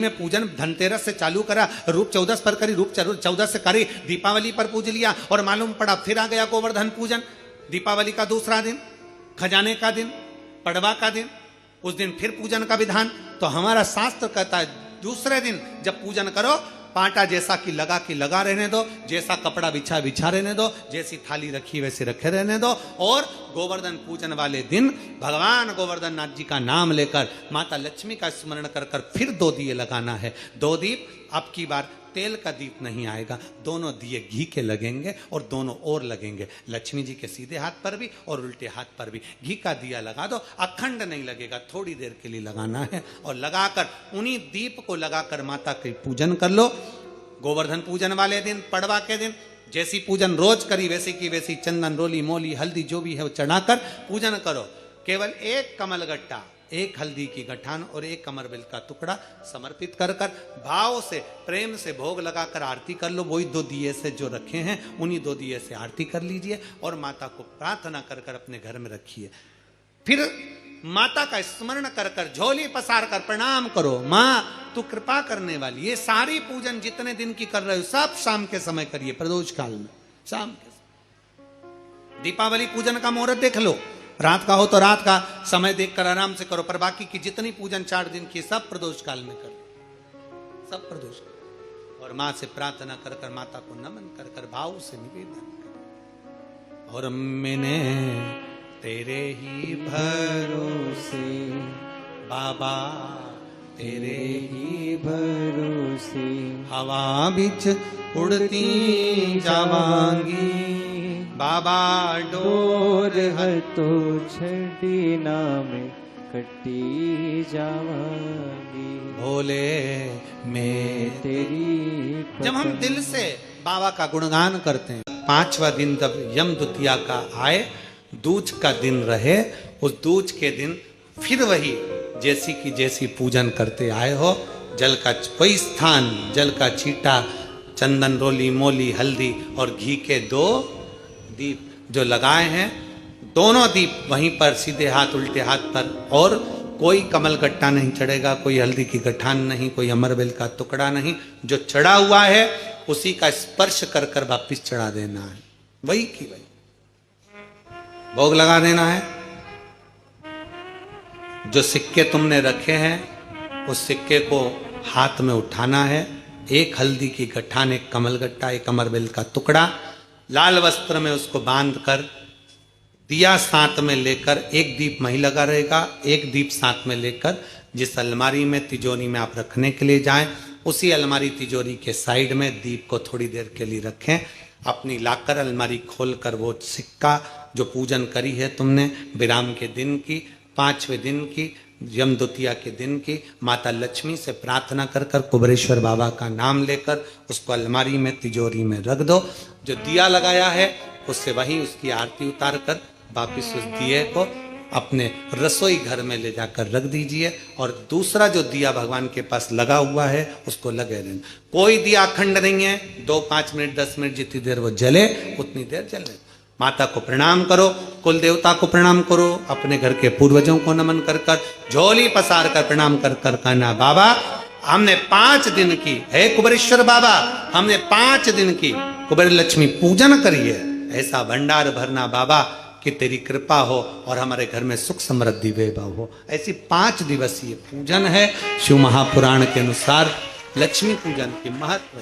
में पूजन धनतेरस से चालू करा, रूप 14 पर करी, रूप 14 से करी, दीपावली पर पूज लिया और मालूम पड़ा फिर आ गया गोवर्धन पूजन। दीपावली का दूसरा दिन, खजाने का दिन, पड़वा का दिन, उस दिन फिर पूजन का विधान। तो हमारा शास्त्र कहता है दूसरे दिन जब पूजन करो, पाटा जैसा कि लगा रहने दो, जैसा कपड़ा बिछा रहने दो, जैसी थाली रखी वैसे रखे रहने दो। और गोवर्धन पूजन वाले दिन भगवान गोवर्धन नाथ जी का नाम लेकर माता लक्ष्मी का स्मरण कर फिर 2 दिए लगाना है। 2 दीप, अब की बार तेल का दीप नहीं आएगा, दोनों दिए घी के लगेंगे और दोनों ओर लगेंगे, लक्ष्मी जी के सीधे हाथ पर भी और उल्टे हाथ पर भी। घी का दिया लगा दो, अखंड नहीं लगेगा, थोड़ी देर के लिए लगाना है। और लगाकर उन्हीं दीप को लगाकर माता के पूजन कर लो। गोवर्धन पूजन वाले दिन, पड़वा के दिन जैसी पूजन रोज करी वैसी की वैसी चंदन, रोली, मोली, हल्दी जो भी है वो चढ़ाकर पूजन करो। केवल एक कमल गट्टा, एक हल्दी की गठान और एक कमरबेल का टुकड़ा समर्पित कर भाव से, प्रेम से भोग लगाकर आरती कर लो। वही 2 दिए से जो रखे हैं उन्हीं 2 दिए से आरती कर लीजिए और माता को प्रार्थना कर अपने घर में रखिए। फिर माता का स्मरण कर झोली पसार कर प्रणाम करो, माँ तू कृपा करने वाली। ये सारी पूजन जितने दिन की कर रहे हो सब शाम के समय करिए, प्रदोष काल में शाम के। दीपावली पूजन का मुहूर्त देख लो, रात का हो तो रात का समय देखकर आराम से करो, पर बाकी की जितनी पूजन 4 दिन की सब प्रदोष काल में करो, सब प्रदोष काल। और माँ से प्रार्थना कर माता को नमन कर भाव से निवेदन कर। और मैंने तेरे ही भरोसे बाबा, तेरे ही भरोसे हवा बिच उड़ती जावांगी बाबा, डोर तो छड़ी नाम कटी जावांगी भोले मैं तेरी। जब हम दिल से बाबा का गुणगान करते हैं, 5वां दिन जब यम द्वितीया का आए, दूज का दिन रहे, उस दूज के दिन फिर वही जैसी की जैसी पूजन करते आए हो, जल का वही स्थान, जल का छींटा, चंदन, रोली, मोली, हल्दी और घी के 2 दीप जो लगाए हैं, दोनों दीप वहीं पर सीधे हाथ उल्टे हाथ पर। और कोई कमल गट्टा नहीं चढ़ेगा, कोई हल्दी की गठान नहीं, कोई अमरबेल का टुकड़ा नहीं, जो चढ़ा हुआ है उसी का स्पर्श कर वापिस चढ़ा देना है, वही की वही भोग लगा देना है। जो सिक्के तुमने रखे हैं उस सिक्के को हाथ में उठाना है, एक हल्दी की गठान, एक कमल गट्टा, एक अमरबेल का टुकड़ा, लाल वस्त्र में उसको बांधकर दिया साथ में लेकर, एक दीप वहीं लगा रहेगा, एक दीप साथ में लेकर जिस अलमारी में, तिजोरी में आप रखने के लिए जाएं, उसी अलमारी तिजोरी के साइड में दीप को थोड़ी देर के लिए रखें। अपनी लाकर अलमारी खोलकर वो सिक्का जो पूजन करी है तुमने विराम के दिन की, 5वें दिन की, यम द्वितीया के दिन की, माता लक्ष्मी से प्रार्थना कर कुबेरेश्वर बाबा का नाम लेकर उसको अलमारी में, तिजोरी में रख दो। जो दिया लगाया है उससे वही उसकी आरती उतार कर वापिस उस दिए को अपने रसोई घर में ले जाकर रख दीजिए। और दूसरा जो दिया भगवान के पास लगा हुआ है उसको लगे रहना। कोई दिया अखंड नहीं है, 2, 5 मिनट, 10 मिनट जितनी देर वो जले उतनी देर जले। माता को प्रणाम करो, कुल देवता को प्रणाम करो, अपने घर के पूर्वजों को नमन कर झोली पसार कर प्रणाम कर कहना, बाबा हमने 5 दिन की, हे कुबेरेश्वर बाबा हमने 5 दिन की कुबेर लक्ष्मी पूजन करी है, ऐसा भंडार भरना बाबा कि तेरी कृपा हो और हमारे घर में सुख समृद्धि वैभव हो। ऐसी 5 दिवसीय पूजन है। शिव महापुराण के अनुसार लक्ष्मी पूजन की महत्व